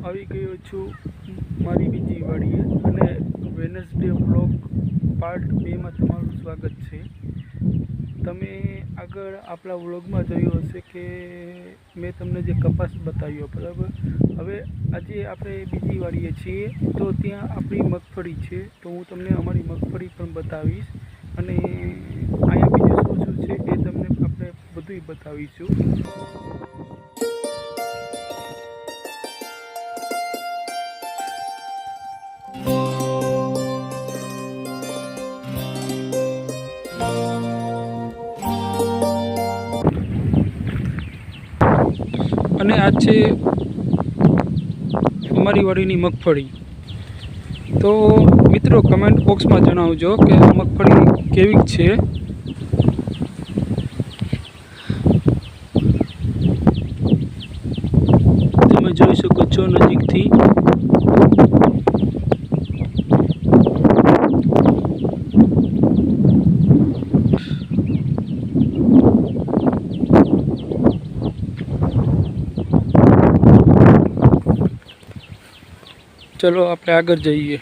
આવી ગયો છું મારી બીજી વાડીએ અને વેનસડે વ્લોગ પાર્ટ 2 માં તમારું સ્વાગત છે। તમે આગળ આપણા વ્લોગમાં જોયું હશે કે મેં તમને જે કપાસ બતાવ્યો, બરાબર। હવે આજે આપણે બીજી વાડીએ છીએ તો ત્યાં આપણી મગફળી છે, તો હું તમને અમારી મગફળી પણ બતાવીશ અને અહીંયા બીજું શું છે એ તમને આપણે બધું બતાવીશું। અને આ છે અમારી વાડીની મગફળી। તો મિત્રો કમેન્ટ બોક્સમાં જણાવજો કે આ મગફળી કેવી છે। તમે જોઈ શકો છો નજીકથી। ચલો આપણે આગળ જઈએ।